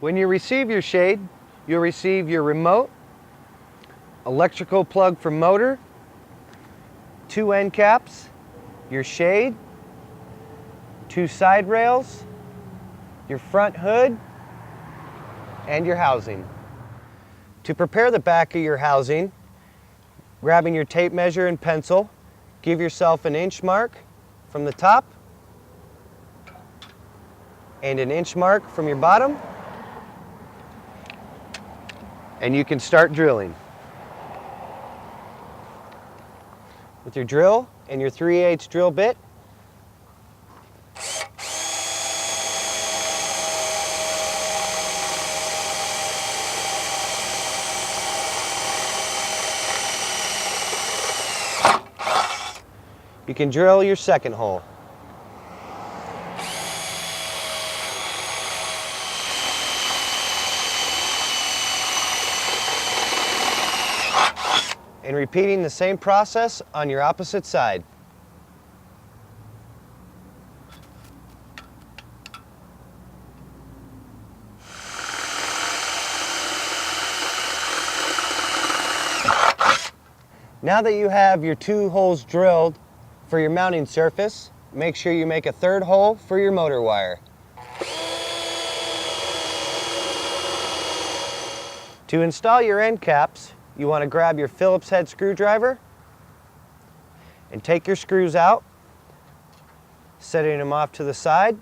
When you receive your shade, you'll receive your remote, electrical plug for motor, 2 end caps, your shade, 2 side rails, your front hood, and your housing. To prepare the back of your housing, grabbing your tape measure and pencil, give yourself an inch mark from the top and an inch mark from your bottom, and you can start drilling. With your drill and your 3/8 drill bit, you can drill your second hole. And repeating the same process on your opposite side. Now that you have your 2 holes drilled for your mounting surface, make sure you make a 3rd hole for your motor wire. To install your end caps, you want to grab your Phillips head screwdriver and take your screws out, setting them off to the side.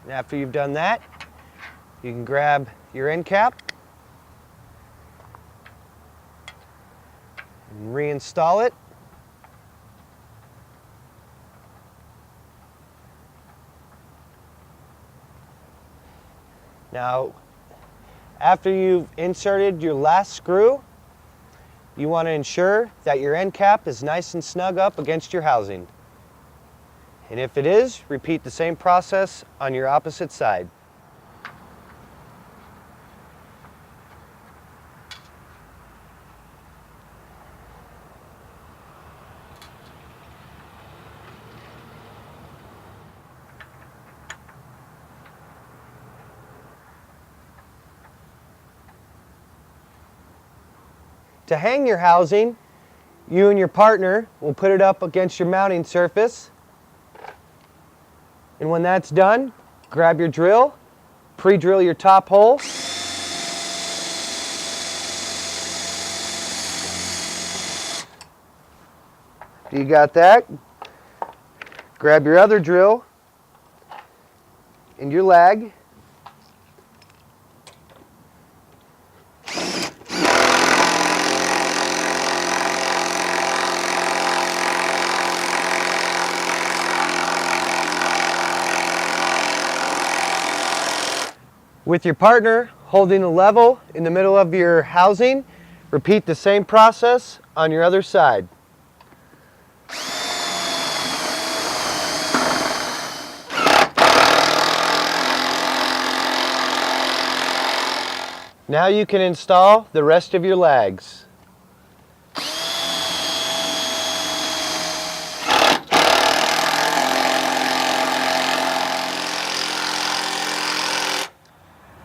And after you've done that, you can grab your end cap and reinstall it. Now, after you've inserted your last screw, you want to ensure that your end cap is nice and snug up against your housing. And if it is, repeat the same process on your opposite side. To hang your housing, you and your partner will put it up against your mounting surface. And when that's done, grab your drill, pre-drill your top hole. You got that? Grab your other drill and your lag. With your partner holding a level in the middle of your housing, repeat the same process on your other side. Now you can install the rest of your lags.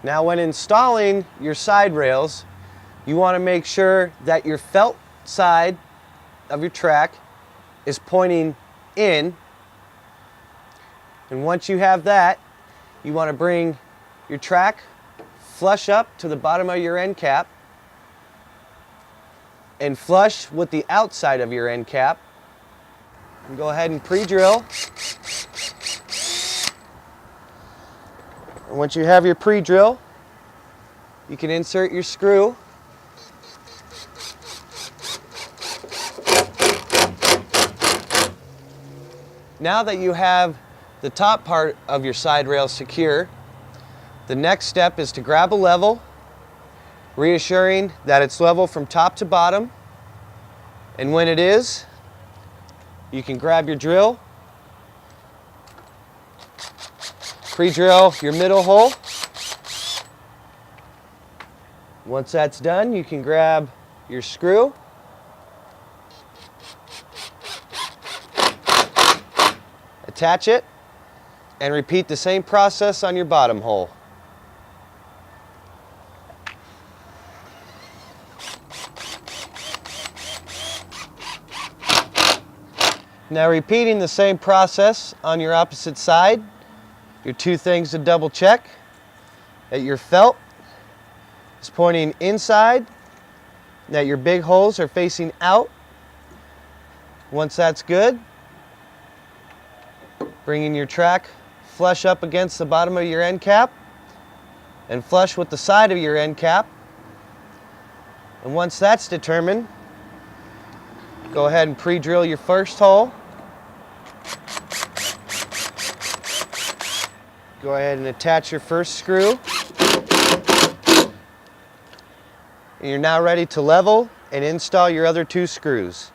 Now when installing your side rails, you want to make sure that your felt side of your track is pointing in. And once you have that, you want to bring your track flush up to the bottom of your end cap and flush with the outside of your end cap. And go ahead and pre-drill. And once you have your pre-drill, you can insert your screw. Now that you have the top part of your side rail secure, the next step is to grab a level, reassuring that it's level from top to bottom. And when it is, you can grab your drill, pre-drill your middle hole. Once that's done, you can grab your screw attach it, and repeat the same process on your bottom hole. Now repeating the same process on your opposite side, your two things to double check: that your felt is pointing inside, that your big holes are facing out. Once that's good, bringing your track flush up against the bottom of your end cap and flush with the side of your end cap. And once that's determined, go ahead and pre-drill your first hole. Go ahead and attach your first screw. And you're now ready to level and install your other two screws.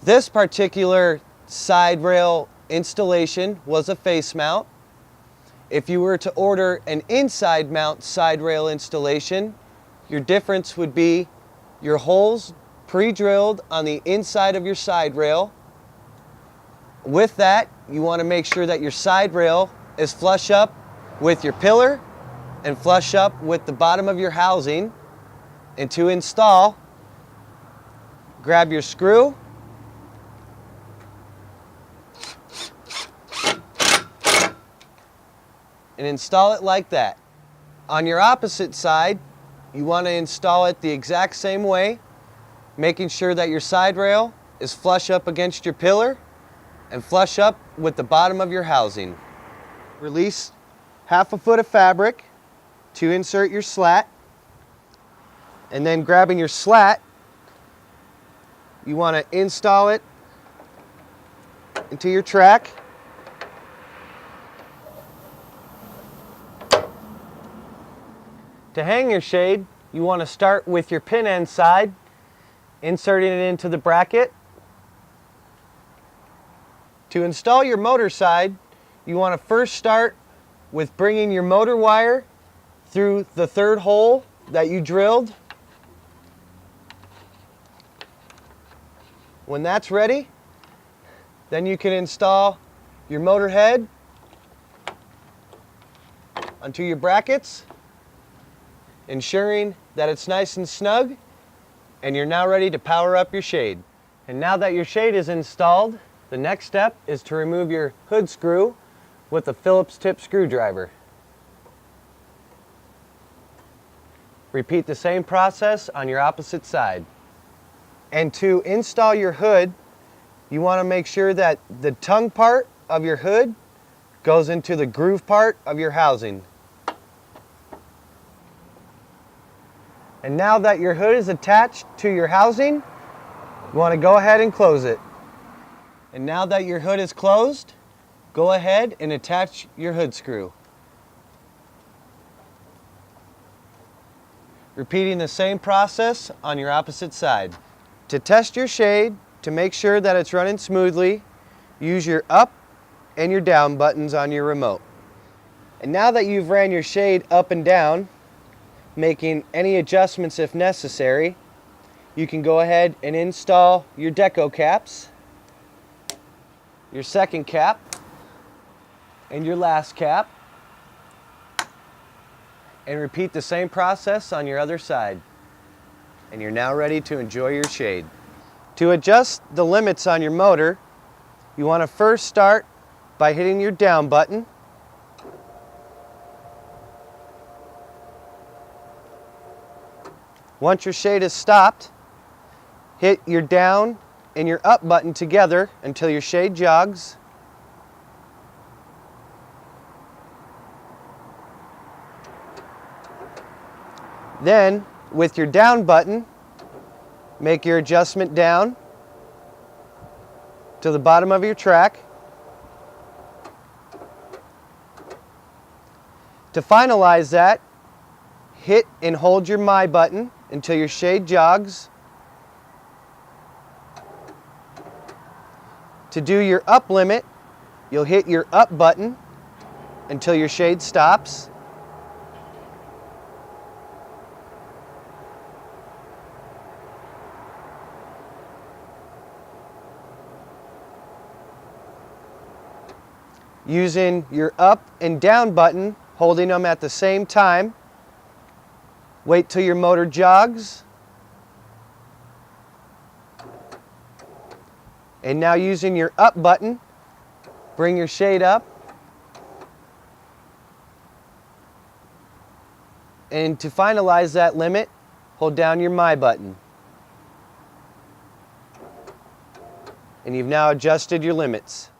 This particular side rail installation was a face mount. If you were to order an inside mount side rail installation, your difference would be your holes pre-drilled on the inside of your side rail. With that, you want to make sure that your side rail is flush up with your pillar and flush up with the bottom of your housing. And to install, grab your screw, and install it like that. On your opposite side, you want to install it the exact same way, making sure that your side rail is flush up against your pillar and flush up with the bottom of your housing. Release half a foot of fabric to insert your slat, and then grabbing your slat, you want to install it into your track. To hang your shade, you want to start with your pin end side, inserting it into the bracket. To install your motor side, you want to first start with bringing your motor wire through the third hole that you drilled. When that's ready, then you can install your motor head onto your brackets, ensuring that it's nice and snug, and you're now ready to power up your shade. And now that your shade is installed, the next step is to remove your hood screw with a Phillips tip screwdriver. Repeat the same process on your opposite side. And to install your hood, you want to make sure that the tongue part of your hood goes into the groove part of your housing. And now that your hood is attached to your housing, you want to go ahead and close it. And now that your hood is closed, go ahead and attach your hood screw. Repeating the same process on your opposite side. To test your shade, to make sure that it's running smoothly, use your up and your down buttons on your remote. And now that you've ran your shade up and down, making any adjustments if necessary, you can go ahead and install your deco caps, your second cap, and your last cap, and repeat the same process on your other side. And you're now ready to enjoy your shade. To adjust the limits on your motor, you want to first start by hitting your down button. Once your shade is stopped, hit your down and your up button together until your shade jogs. Then, with your down button, make your adjustment down to the bottom of your track. To finalize that, hit and hold your My button until your shade jogs. To do your up limit, you'll hit your up button until your shade stops. Using your up and down button, holding them at the same time, wait till your motor jogs. And now using your up button, bring your shade up. And to finalize that limit, hold down your My button. And you've now adjusted your limits.